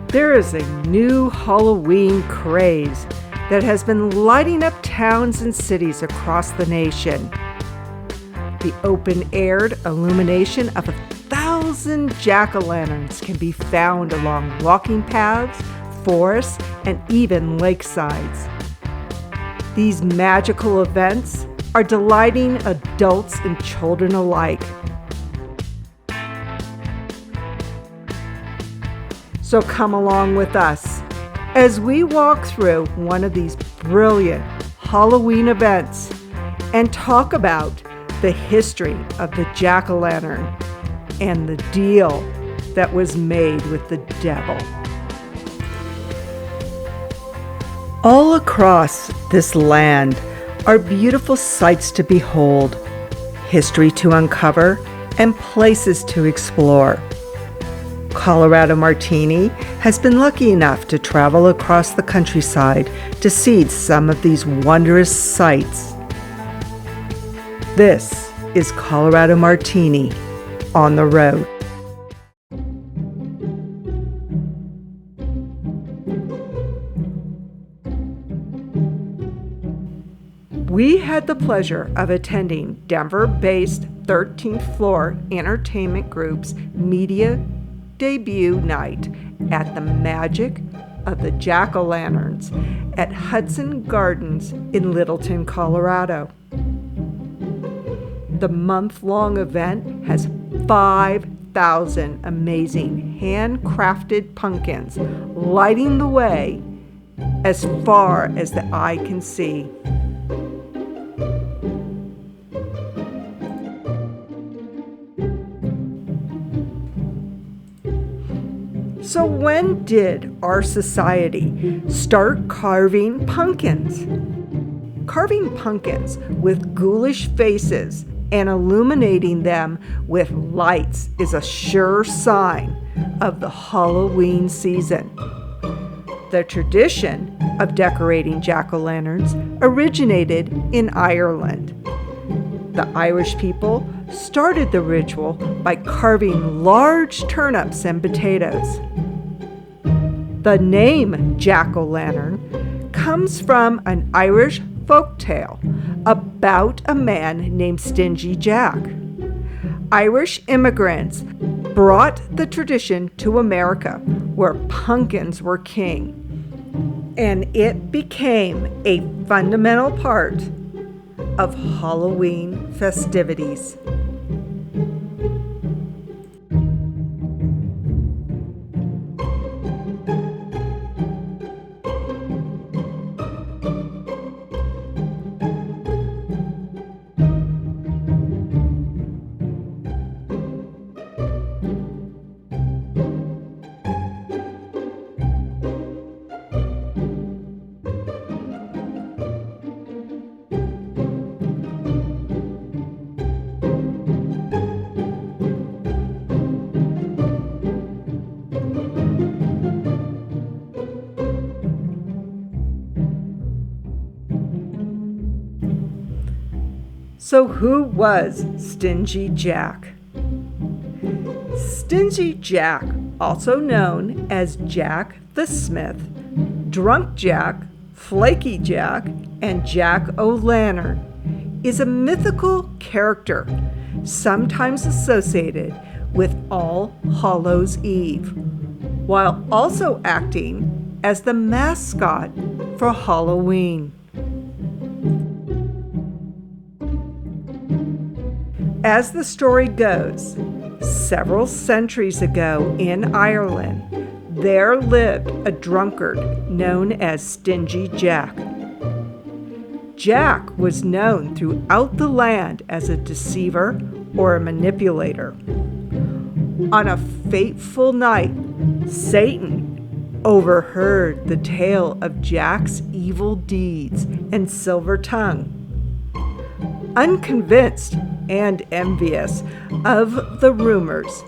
There is a new Halloween craze that has been lighting up towns and cities across the nation. The open-aired illumination of 1,000 jack-o'-lanterns can be found along walking paths, forests, and even lakesides. These magical events are delighting adults and children alike. So come along with us as we walk through one of these brilliant Halloween events and talk about the history of the jack-o'-lantern and the deal that was made with the devil. All across this land are beautiful sights to behold, history to uncover, and places to explore. Colorado Martini has been lucky enough to travel across the countryside to see some of these wondrous sights. This is Colorado Martini on the road. We had the pleasure of attending Denver-based 13th Floor Entertainment Group's media debut night at the Magic of the Jack-o'-lanterns at Hudson Gardens in Littleton, Colorado. The month-long event has 5,000 amazing handcrafted pumpkins lighting the way as far as the eye can see. So when did our society start carving pumpkins? Carving pumpkins with ghoulish faces and illuminating them with lights is a sure sign of the Halloween season. The tradition of decorating jack-o'-lanterns originated in Ireland. The Irish people started the ritual by carving large turnips and potatoes. The name jack-o'-lantern comes from an Irish folktale about a man named Stingy Jack. Irish immigrants brought the tradition to America, where pumpkins were king, and it became a fundamental part of Halloween festivities. So who was Stingy Jack? Stingy Jack, also known as Jack the Smith, Drunk Jack, Flaky Jack, and Jack-o'-lantern, is a mythical character sometimes associated with All Hallows Eve, while also acting as the mascot for Halloween. As the story goes, several centuries ago in Ireland, there lived a drunkard known as Stingy Jack. Jack was known throughout the land as a deceiver or a manipulator. On a fateful night, Satan overheard the tale of Jack's evil deeds and silver tongue. Unconvinced and envious of the rumors,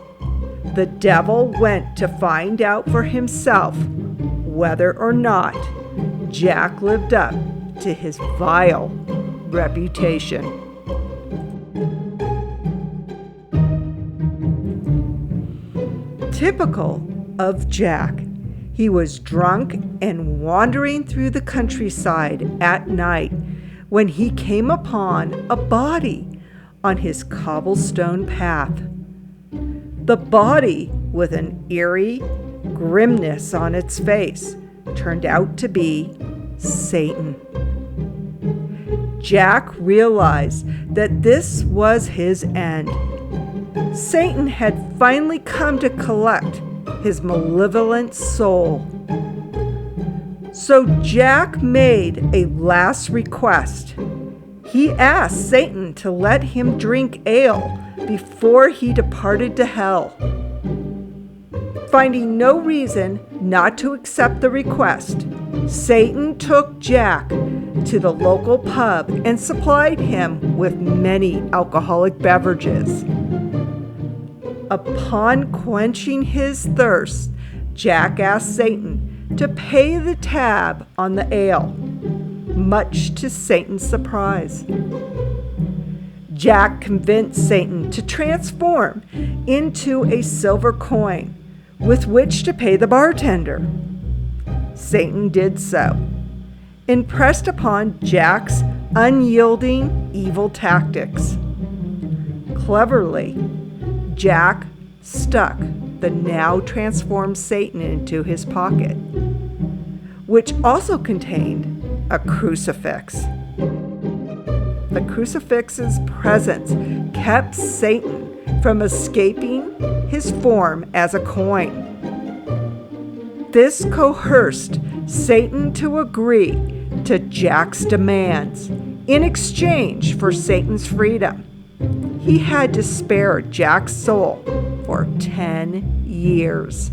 the devil went to find out for himself whether or not Jack lived up to his vile reputation. Typical of Jack, He was drunk and wandering through the countryside at night when he came upon a body on his cobblestone path. The body, with an eerie grimness on its face, turned out to be Satan. Jack realized that this was his end. Satan had finally come to collect his malevolent soul. So Jack made a last request. He asked Satan to let him drink ale before he departed to hell. Finding no reason not to accept the request, Satan took Jack to the local pub and supplied him with many alcoholic beverages. Upon quenching his thirst, Jack asked Satan to pay the tab on the ale, much to Satan's surprise. Jack convinced Satan to transform into a silver coin with which to pay the bartender. Satan did so, impressed upon Jack's unyielding evil tactics. Cleverly, Jack stuck the now transformed Satan into his pocket, which also contained a crucifix. The crucifix's presence kept Satan from escaping his form as a coin. This coerced Satan to agree to Jack's demands in exchange for Satan's freedom. He had to spare Jack's soul for 10 years.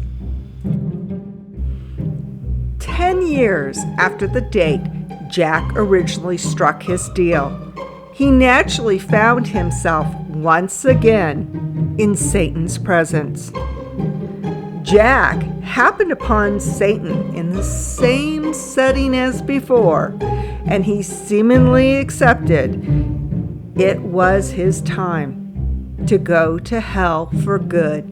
10 years after the date Jack originally struck his deal, he naturally found himself once again in Satan's presence. Jack happened upon Satan in the same setting as before, and he seemingly accepted it was his time to go to hell for good.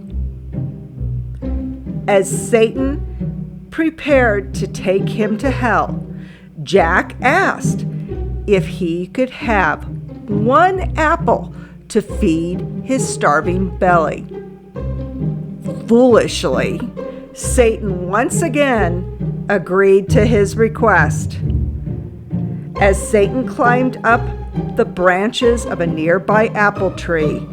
As Satan prepared to take him to hell, Jack asked if he could have one apple to feed his starving belly. Foolishly, Satan once again agreed to his request. As Satan climbed up the branches of a nearby apple tree,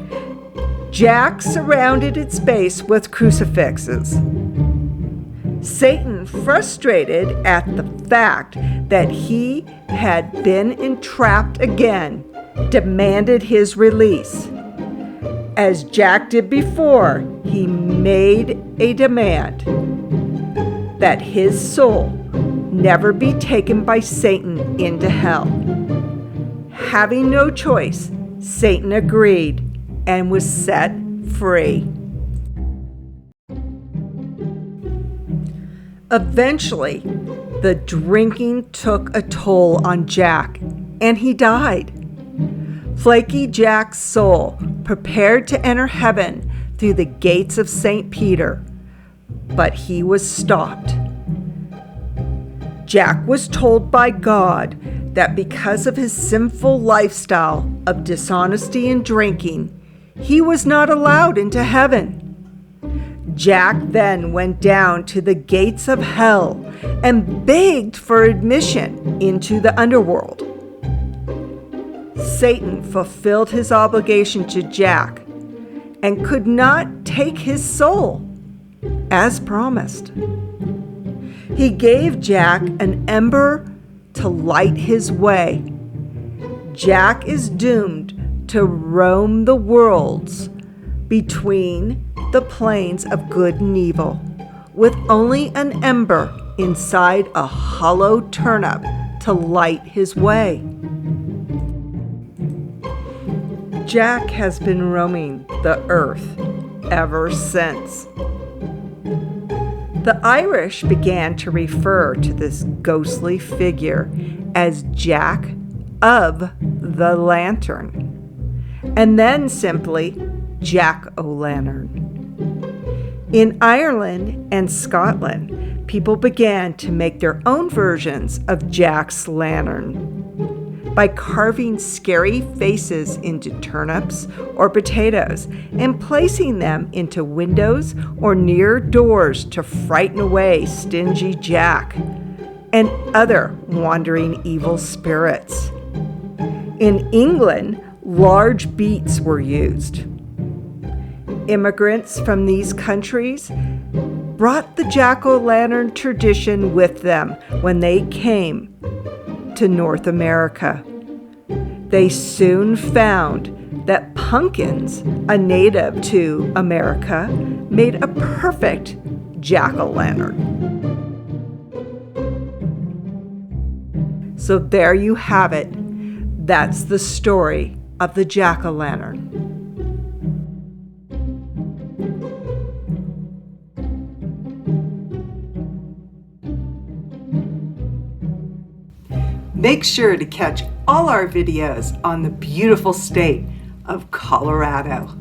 Jack surrounded its base with crucifixes. Satan, frustrated at the fact that he had been entrapped again, demanded his release. As Jack did before, he made a demand that his soul never be taken by Satan into hell. Having no choice, Satan agreed and was set free. Eventually, the drinking took a toll on Jack, and he died. Flaky Jack's soul prepared to enter heaven through the gates of St. Peter, but he was stopped. Jack was told by God that because of his sinful lifestyle of dishonesty and drinking, he was not allowed into heaven. Jack then went down to the gates of hell and begged for admission into the underworld. Satan fulfilled his obligation to Jack and could not take his soul, as promised. He gave Jack an ember to light his way. Jack is doomed to roam the worlds between the planes of good and evil, with only an ember inside a hollow turnip to light his way. Jack has been roaming the earth ever since. The Irish began to refer to this ghostly figure as Jack of the Lantern, and then simply Jack-o'-lantern. In Ireland and Scotland, people began to make their own versions of Jack's lantern by carving scary faces into turnips or potatoes and placing them into windows or near doors to frighten away stingy Jack and other wandering evil spirits. In England, large beets were used. Immigrants from these countries brought the jack-o'-lantern tradition with them when they came to North America. They soon found that pumpkins, a native to America, made a perfect jack-o'-lantern. So there you have it. That's the story of the jack-o'-lantern. Make sure to catch all our videos on the beautiful state of Colorado.